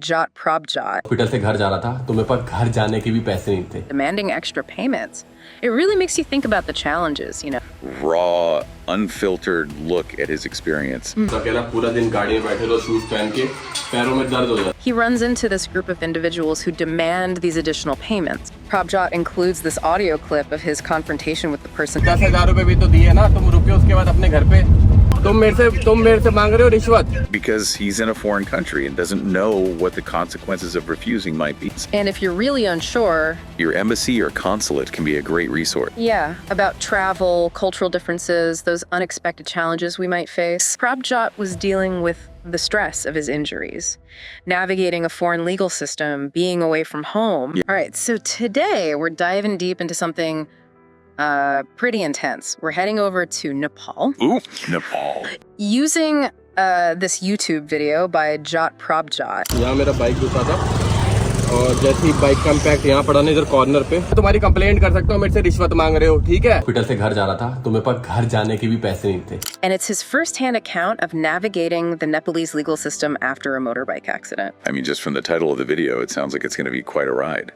Jatt Prabhjot. Hospital से घर जा रहा था तो मेरे पास घर जाने के भी पैसे नहीं थे. Demanding extra payments. It really makes you think about the challenges, you know. Raw, unfiltered look at his experience. अकेला पूरा दिन गाड़ी में बैठे रहो शूज पहन के पैरों में दर्द हो जाता. He runs into this group of individuals who demand these additional payments. Prabhjot includes this audio clip of his confrontation with the person. 10,000 रुपए भी तो दिए ना, तुम रुके उसके बाद अपने घर पे. तुम मेरे से मांग रहे हो रिश्वत. Because he's in a foreign country and doesn't know what the consequences of refusing might be. And if you're really unsure, your embassy or consulate can be a great resource. Yeah, about travel, cultural differences, those unexpected challenges we might face. Prabhjot was dealing with the stress of his injuries, navigating a foreign legal system, being away from home. Yeah. All right, so today we're diving deep into something pretty intense. We're heading over to Nepal. Ooh, Nepal. Using this YouTube video by Jatt Prabhjot. यहाँ मेरा bike रुका था और जैसे ही bike का impact यहाँ पड़ा ना इधर कॉर्नर पे, तुम्हारी कंप्लेंट कर सकता हूँ, मेरे से रिश्वत मांग रहे हो, ठीक है? हॉस्पिटल से घर जा रहा था तो मेरे पास घर जाने के भी पैसे नहीं थे. And it's his first-hand account of navigating the Nepalese legal system after a motorbike accident. I mean, just from the title of the video, it sounds like it's going to be quite a ride.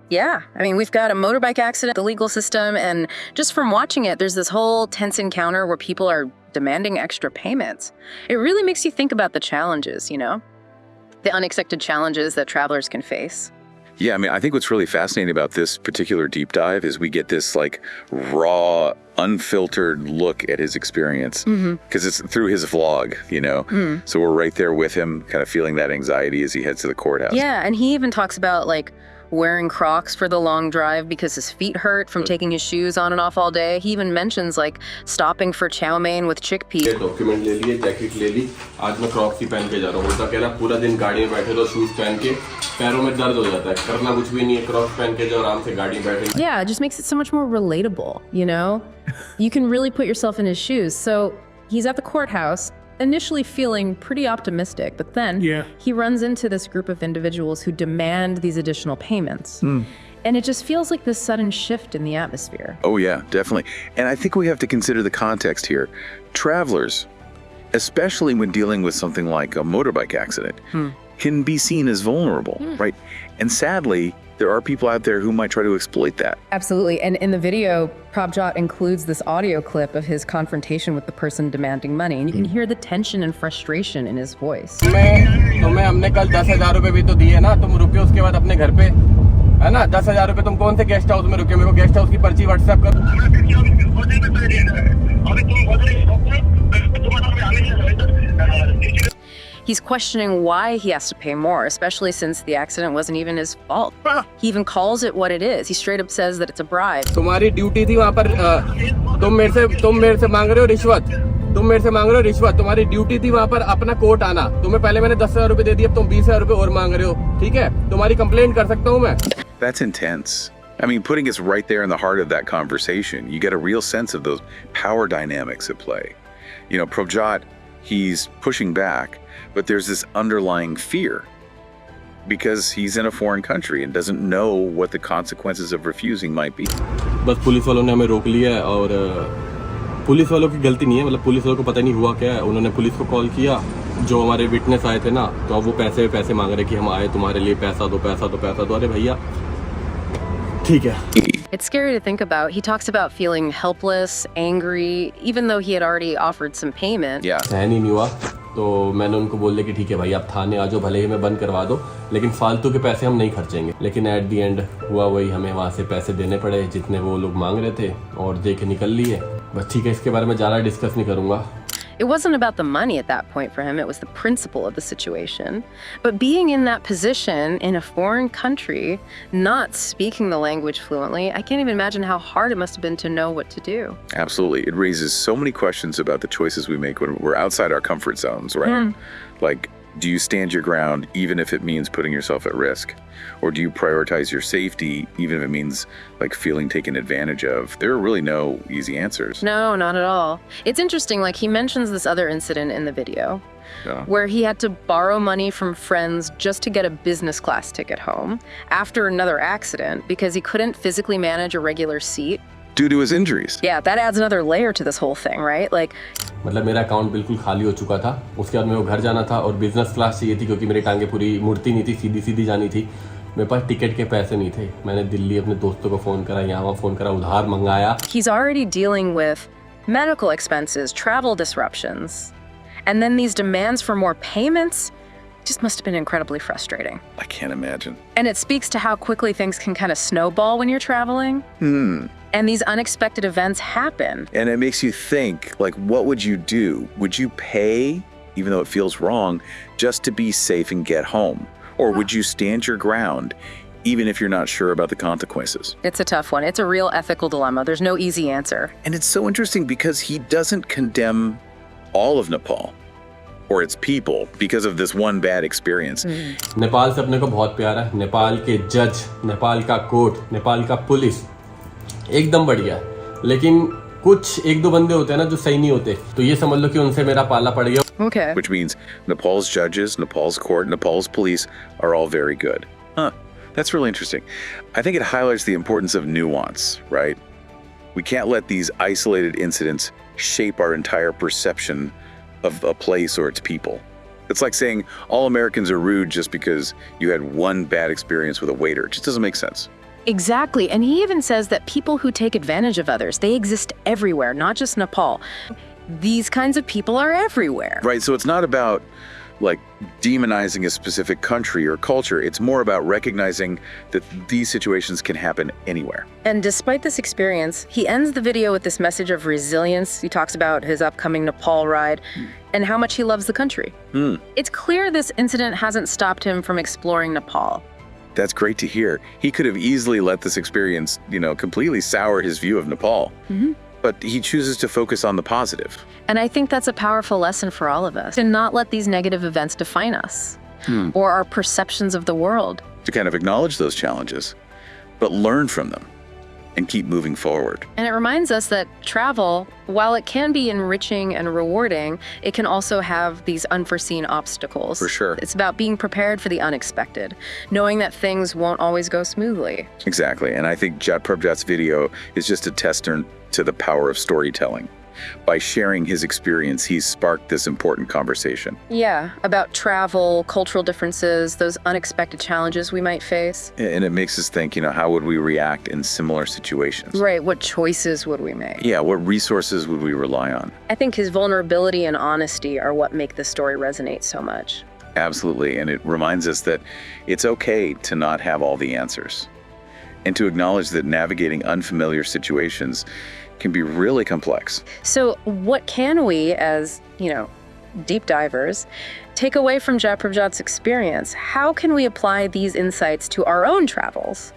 Yeah, I mean, we've got a motorbike accident, the legal system, and just from watching it, there's this whole tense encounter where people are demanding extra payments. It really makes you think about the challenges, you know? The unexpected challenges that travelers can face. Yeah, I mean, I think what's really fascinating about this particular deep dive is we get this like raw, unfiltered look at his experience because it's through his vlog, you know? So we're right there with him, kind of feeling that anxiety as he heads to the courthouse. Yeah, and he even talks about like wearing Crocs for the long drive because his feet hurt from taking his shoes on and off all day. He even mentions like stopping for chow mein with chickpeas. Document ले लिए, jacket ले ली, आज मैं Crocs ही पहन के जा रहा हूँ. उल्टा कह रहा पूरा दिन गाड़ी में बैठे रहो शूज पहन के पैरों में दर्द हो जाता है. करना कुछ भी नहीं है, क्रॉक्स पहन के जाओ आराम से गाड़ी में बैठे. Yeah, it just makes it so much more relatable, you know? You can really put yourself in his shoes. So he's at the courthouse, initially feeling pretty optimistic, but then he runs into this group of individuals who demand these additional payments. And it just feels like this sudden shift in the atmosphere. Oh yeah, definitely. And I think we have to consider the context here. Travelers, especially when dealing with something like a motorbike accident, can be seen as vulnerable, right? And sadly, there are people out there who might try to exploit that. Absolutely. And in the video, Prabhjot includes this audio clip of his confrontation with the person demanding money. And you can hear the tension and frustration in his voice. तुम्हें हमने कल 10,000 रुपए भी तो दिए ना, तुम रुके उसके बाद अपने घर पे, है ना? 10,000 रुपए तुम कौन से गेस्ट हाउस में रुके? मेरे को गेस्ट हाउस की पर्ची व्हाट्सएप कर. He's questioning why he has to pay more, especially since the accident wasn't even his fault. He even calls it what it is. He straight up says that it's a bribe. तुम्हारी duty थी वहाँ पर, तुम मेरे से मांग रहे हो रिश्वत. तुम मेरे से मांग रहे हो रिश्वत. तुम्हारी ड्यूटी थी वहाँ पर अपना कोर्ट आना. तुम्हें पहले मैंने 10,000 रुपए दे दिए, अब तुम 20,000 रुपए और मांग रहे हो, ठीक है? तुम्हारी कंप्लेंट कर सकता हूँ मैं. That's intense. I mean, putting us right there in the heart of that conversation, you get a real sense of those power dynamics at play. You know, Prabhjot, he's pushing back, but there's this underlying fear because he's in a foreign country and doesn't know what the consequences of refusing might be. बस police वालों ने हमें रोक लिया है और police वालों की गलती नहीं है, मतलब पुलिस वालों को पता नहीं हुआ क्या है. उन्होंने पुलिस को कॉल किया, जो हमारे विटनेस आए थे ना, तो अब वो पैसे मांग रहे कि हम आए तुम्हारे लिए, पैसा दो. अरे भैया ठीक है. It's scary to think about. He talks about feeling helpless, angry, even though he had already offered some payment. Yeah. सहन ही नहीं हुआ, तो मैंने उनको बोल दिया कि ठीक है भाई आप थाने आ जाओ, भले ही मैं बंद करवा दो, लेकिन फालतू के पैसे हम नहीं खर्चेंगे. लेकिन एट दी एंड हुआ वही, हमें वहाँ से पैसे देने पड़े जितने वो लोग मांग रहे थे और दे के निकल लिए. बस ठीक है, इसके बारे में ज़्यादा डिस्कस नहीं करूँगा. It wasn't about the money at that point for him, it was the principle of the situation. But being in that position in a foreign country, not speaking the language fluently, I can't even imagine how hard it must have been to know what to do. Absolutely. It raises so many questions about the choices we make when we're outside our comfort zones, right? Like, do you stand your ground even if it means putting yourself at risk? Or do you prioritize your safety even if it means like feeling taken advantage of? There are really no easy answers. No, not at all. It's interesting, like he mentions this other incident in the video where he had to borrow money from friends just to get a business class ticket home after another accident because he couldn't physically manage a regular seat due to his injuries. Yeah, that adds another layer to this whole thing, right? Like, मतलब मेरा account बिल्कुल खाली हो चुका था। उसके बाद मेरे को घर जाना था और बिजनेस क्लास चाहिए थी क्योंकि मेरी टांगे पूरी मुड़ती नहीं थी, सीधी सीधी जानी थी। मेरे पास टिकट के पैसे नहीं थे। मैंने दिल्ली अपने दोस्तों को फ़ोन करा, यहाँ वहाँ फ़ोन करा, उधार मंगाया। he's already dealing with medical expenses, travel disruptions, and then these demands for more payments just must have been incredibly frustrating. I can't imagine. And it speaks to how quickly things can kind of snowball when you're traveling. And these unexpected events happen. And it makes you think, like, what would you do? Would you pay, even though it feels wrong, just to be safe and get home? Or would you stand your ground, even if you're not sure about the consequences? It's a tough one. It's a real ethical dilemma. There's no easy answer. And it's so interesting because he doesn't condemn all of Nepal or its people because of this one bad experience. Nepal से अपने को बहुत प्यार है। नेपाल के जज, नेपाल का court, Nepal का पुलिस एकदम बढ़िया है। लेकिन कुछ एक दो बंदे होते हैं ना जो सही नहीं होते, तो ये समझ लो कि उनसे मेरा पाला पड़ गया। Okay. Which means Nepal's judges, Nepal's court, Nepal's police are all very good. Huh. That's really interesting. I think it highlights the importance of nuance, right? We can't let these isolated incidents shape our entire perception of a place or its people. It's like saying all Americans are rude just because you had one bad experience with a waiter. It just doesn't make sense. Exactly. And he even says that people who take advantage of others, they exist everywhere, not just Nepal. These kinds of people are everywhere. Right, so it's not about like demonizing a specific country or culture. It's more about recognizing that these situations can happen anywhere. And despite this experience, he ends the video with this message of resilience. He talks about his upcoming Nepal ride and how much he loves the country. It's clear this incident hasn't stopped him from exploring Nepal. That's great to hear. He could have easily let this experience, completely sour his view of Nepal. But he chooses to focus on the positive. And I think that's a powerful lesson for all of us, to not let these negative events define us or our perceptions of the world. To kind of acknowledge those challenges, but learn from them and keep moving forward. And it reminds us that travel, while it can be enriching and rewarding, it can also have these unforeseen obstacles. For sure. It's about being prepared for the unexpected, knowing that things won't always go smoothly. Exactly. And I think Prabhjot's video is just a testament to the power of storytelling. By sharing his experience, he's sparked this important conversation. Yeah, about travel, cultural differences, those unexpected challenges we might face. And it makes us think, how would we react in similar situations? Right, what choices would we make? Yeah, what resources would we rely on? I think his vulnerability and honesty are what make this story resonate so much. Absolutely, and it reminds us that it's okay to not have all the answers, and to acknowledge that navigating unfamiliar situations can be really complex. So what can we, as, deep divers, take away from Jatt Prabhjot's experience? How can we apply these insights to our own travels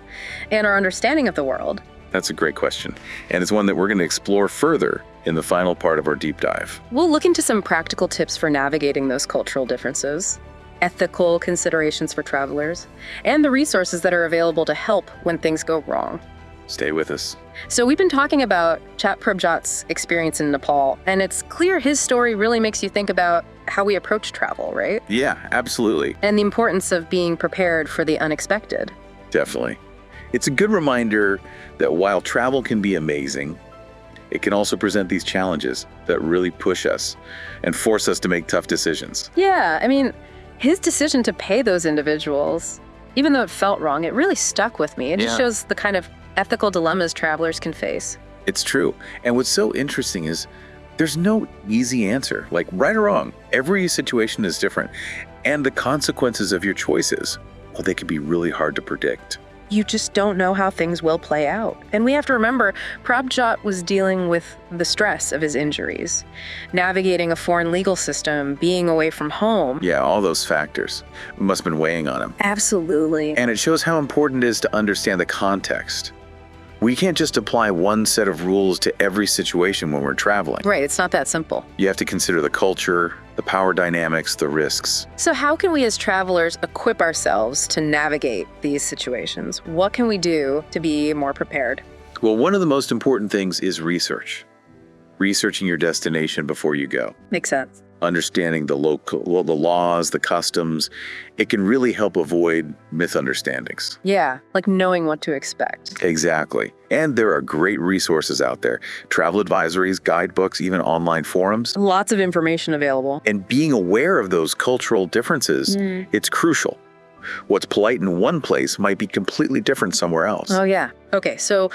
and our understanding of the world? That's a great question, and it's one that we're going to explore further in the final part of our deep dive. We'll look into some practical tips for navigating those cultural differences, ethical considerations for travelers, and the resources that are available to help when things go wrong. Stay with us. So we've been talking about Jatt Prabhjot's experience in Nepal, and it's clear his story really makes you think about how we approach travel, right? Yeah, absolutely. And the importance of being prepared for the unexpected. Definitely. It's a good reminder that while travel can be amazing, it can also present these challenges that really push us and force us to make tough decisions. Yeah, his decision to pay those individuals, even though it felt wrong, it really stuck with me. It just shows the kind of ethical dilemmas travelers can face. It's true. And what's so interesting is there's no easy answer, like right or wrong. Every situation is different. And the consequences of your choices, well, they can be really hard to predict. You just don't know how things will play out. And we have to remember, Prabhjot was dealing with the stress of his injuries, navigating a foreign legal system, being away from home. Yeah, all those factors must have been weighing on him. Absolutely. And it shows how important it is to understand the context. We can't just apply one set of rules to every situation when we're traveling. Right, it's not that simple. You have to consider the culture, the power dynamics, the risks. So how can we as travelers equip ourselves to navigate these situations? What can we do to be more prepared? Well, one of the most important things is research. Researching your destination before you go. Makes sense. understanding the the laws, the customs, it can really help avoid misunderstandings. Yeah, like knowing what to expect. Exactly. And there are great resources out there. Travel advisories, guidebooks, even online forums. Lots of information available. And being aware of those cultural differences, it's crucial. What's polite in one place might be completely different somewhere else. Oh, yeah. Okay, so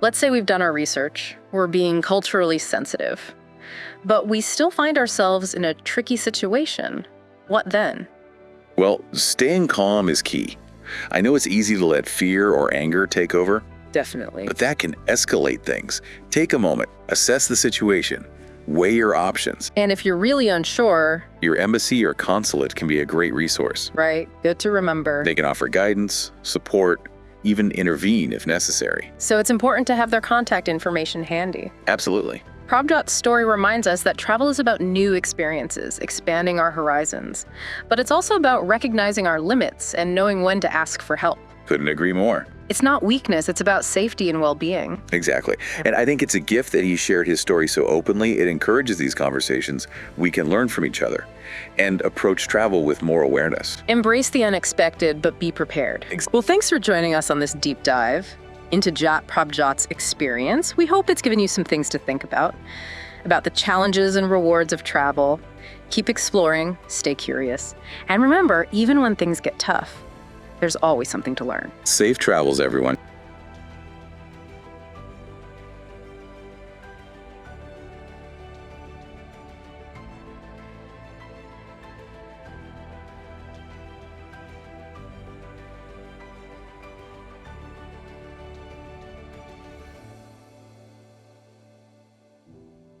let's say we've done our research. We're being culturally sensitive. But we still find ourselves in a tricky situation. What then? Well, staying calm is key. I know it's easy to let fear or anger take over, Definitely. but that can escalate things. Take a moment, assess the situation, weigh your options. And if you're really unsure, Your embassy or consulate can be a great resource. right, good to remember. They can offer guidance, support, even intervene if necessary. So it's important to have their contact information handy. Absolutely. Prabhjot's story reminds us that travel is about new experiences, expanding our horizons. But it's also about recognizing our limits and knowing when to ask for help. Couldn't agree more. It's not weakness, it's about safety and well-being. Exactly. And I think it's a gift that he shared his story so openly. It encourages these conversations. We can learn from each other and approach travel with more awareness. Embrace the unexpected, but be prepared. Well, thanks for joining us on this deep dive into Jatt Prabhjot's experience. We hope it's given you some things to think about the challenges and rewards of travel. Keep exploring, stay curious, and remember, even when things get tough, there's always something to learn. Safe travels, everyone.